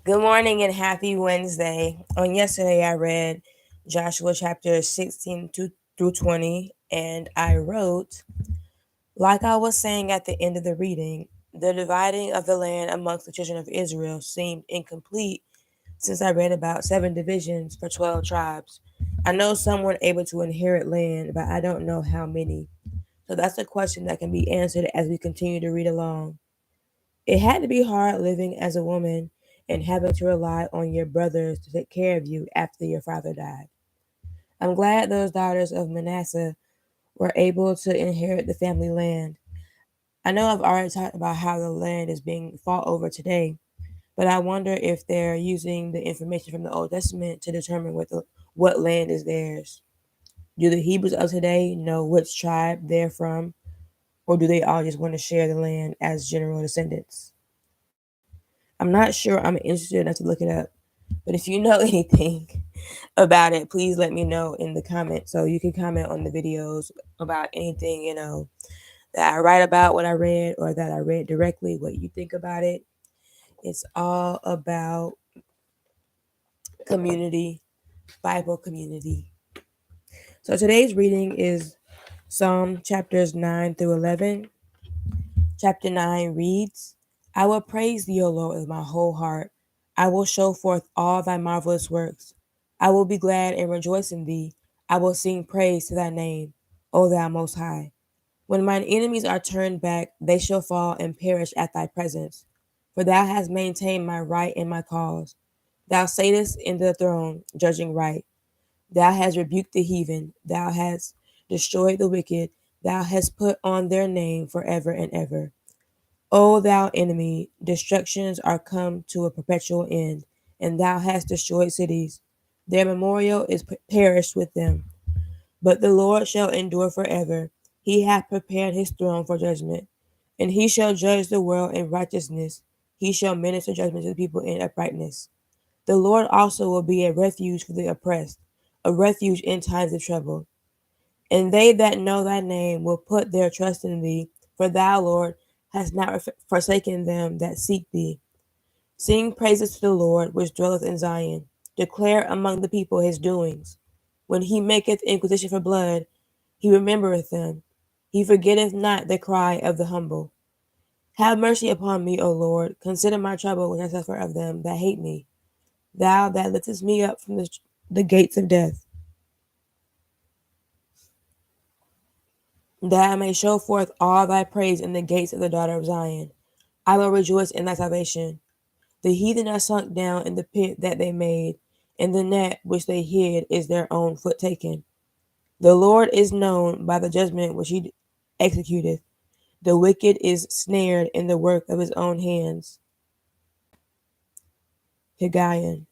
Good morning and happy Wednesday. On yesterday, I read Joshua chapter 16 through 20, and I wrote, like I was saying at the end of the reading, the dividing of the land amongst the children of Israel seemed incomplete since I read about 7 divisions for 12 tribes. I know some were able to inherit land, but I don't know how many. So that's a question that can be answered as we continue to read along. It had to be hard living as a woman and having to rely on your brothers to take care of you after your father died. I'm glad those daughters of Manasseh were able to inherit the family land. I know I've already talked about how the land is being fought over today, but I wonder if they're using the information from the Old Testament to determine what land is theirs. Do the Hebrews of today know which tribe they're from, or do they all just want to share the land as general descendants? I'm not sure I'm interested enough to look it up, but if you know anything about it, please let me know in the comments. So you can comment on the videos about anything, that I write about what I read or that I read directly, what you think about it. It's all about community, Bible community. So today's reading is Psalm chapters 9 through 11. Chapter 9 reads, I will praise thee, O Lord, with my whole heart. I will show forth all thy marvelous works. I will be glad and rejoice in thee. I will sing praise to thy name, O thou most high. When mine enemies are turned back, they shall fall and perish at thy presence. For thou hast maintained my right and my cause. Thou satest in the throne, judging right. Thou hast rebuked the heathen. Thou hast destroyed the wicked. Thou hast put on their name forever and ever. O thou enemy, destructions are come to a perpetual end, and thou hast destroyed cities. Their memorial is perished with them. But the Lord shall endure forever. He hath prepared his throne for judgment, and he shall judge the world in righteousness. He shall minister judgment to the people in uprightness. The Lord also will be a refuge for the oppressed, a refuge in times of trouble. And they that know thy name will put their trust in thee, for thou, Lord, hast not forsaken them that seek thee. Sing praises to the Lord, which dwelleth in Zion. Declare among the people his doings. When he maketh inquisition for blood, he remembereth them. He forgetteth not the cry of the humble. Have mercy upon me, O Lord. Consider my trouble when I suffer of them that hate me. Thou that liftest me up from the gates of death, that I may show forth all thy praise in the gates of the daughter of Zion. I will rejoice in thy salvation. The heathen are sunk down in the pit that they made, and the net which they hid is their own foot taken. The Lord is known by the judgment which he executeth. The wicked is snared in the work of his own hands. Higgaion.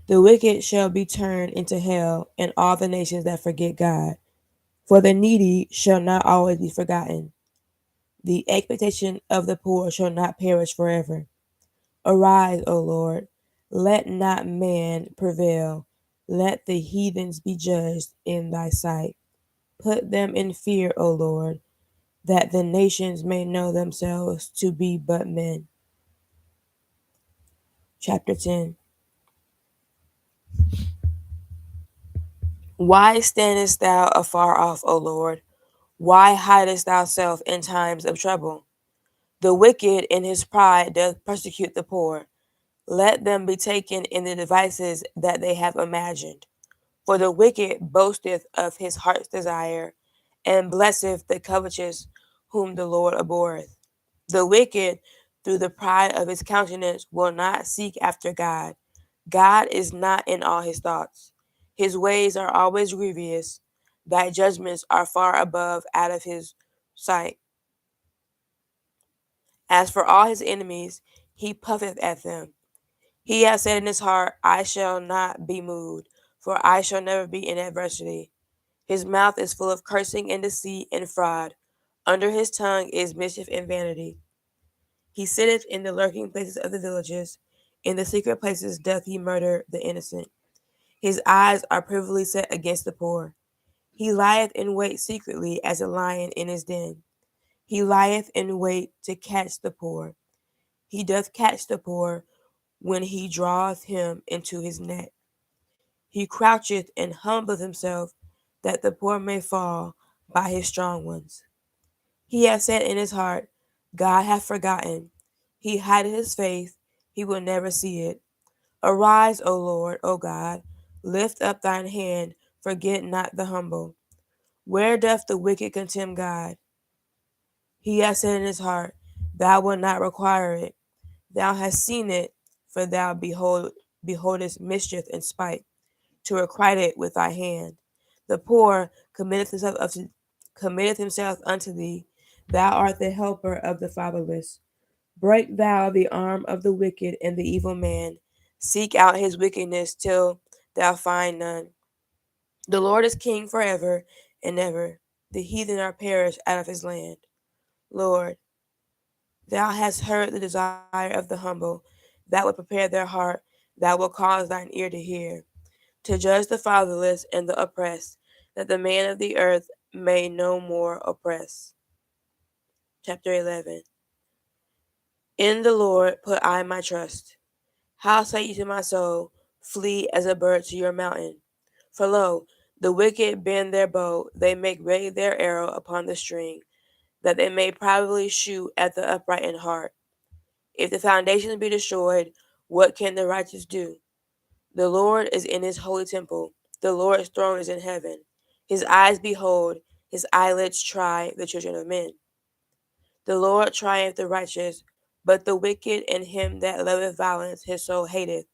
The wicked shall be turned into hell, and all the nations that forget God. For the needy shall not always be forgotten. The expectation of the poor shall not perish forever. Arise, O Lord, let not man prevail. Let the heathens be judged in thy sight. Put them in fear, O Lord, that the nations may know themselves to be but men. Chapter 10. Why standest thou afar off, O Lord? Why hidest thou self in times of trouble? The wicked in his pride doth persecute the poor. Let them be taken in the devices that they have imagined. For the wicked boasteth of his heart's desire, and blesseth the covetous whom the Lord abhorreth. The wicked, through the pride of his countenance, will not seek after God. God is not in all his thoughts. His ways are always grievous. Thy judgments are far above out of his sight. As for all his enemies, he puffeth at them. He hath said in his heart, I shall not be moved, for I shall never be in adversity. His mouth is full of cursing and deceit and fraud. Under his tongue is mischief and vanity. He sitteth in the lurking places of the villages. In the secret places doth he murder the innocent. His eyes are privily set against the poor. He lieth in wait secretly as a lion in his den. He lieth in wait to catch the poor. He doth catch the poor when he draweth him into his net. He croucheth and humbleth himself, that the poor may fall by his strong ones. He hath said in his heart, God hath forgotten. He hideth his face, he will never see it. Arise, O Lord, O God, lift up thine hand, forget not the humble. Where doth the wicked contemn God? He hath said in his heart, Thou wilt not require it. Thou hast seen it, for thou beholdest mischief and spite, to requite it with thy hand. The poor committeth himself unto thee. Thou art the helper of the fatherless. Break thou the arm of the wicked and the evil man. Seek out his wickedness till thou find none. The Lord is king forever and ever. The heathen are perished out of his land. Lord, thou hast heard the desire of the humble. Thou wilt prepare their heart. Thou wilt cause thine ear to hear, to judge the fatherless and the oppressed, that the man of the earth may no more oppress. Chapter 11. In the Lord put I my trust. How say ye to my soul, Flee as a bird to your mountain? For lo, the wicked bend their bow, they make ready their arrow upon the string, that they may probably shoot at the upright in heart. If the foundations be destroyed, what can the righteous do? The Lord is in his holy temple, the Lord's throne is in heaven. His eyes behold, his eyelids try the children of men. The Lord trieth the righteous, but the wicked and him that loveth violence his soul hateth.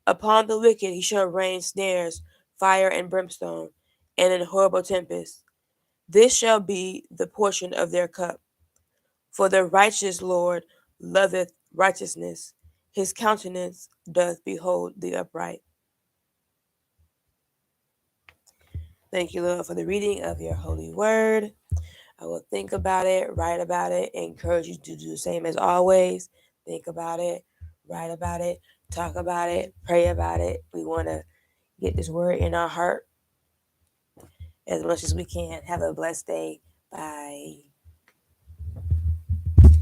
Upon the wicked he shall rain snares, fire and brimstone, and an horrible tempest. This shall be the portion of their cup. For the righteous Lord loveth righteousness. His countenance doth behold the upright. Thank you, Lord, for the reading of your holy word. I will think about it, write about it, and encourage you to do the same as always. Think about it, write about it, talk about it, pray about it. We want to get this word in our heart as much as we can. Have a blessed day. Bye.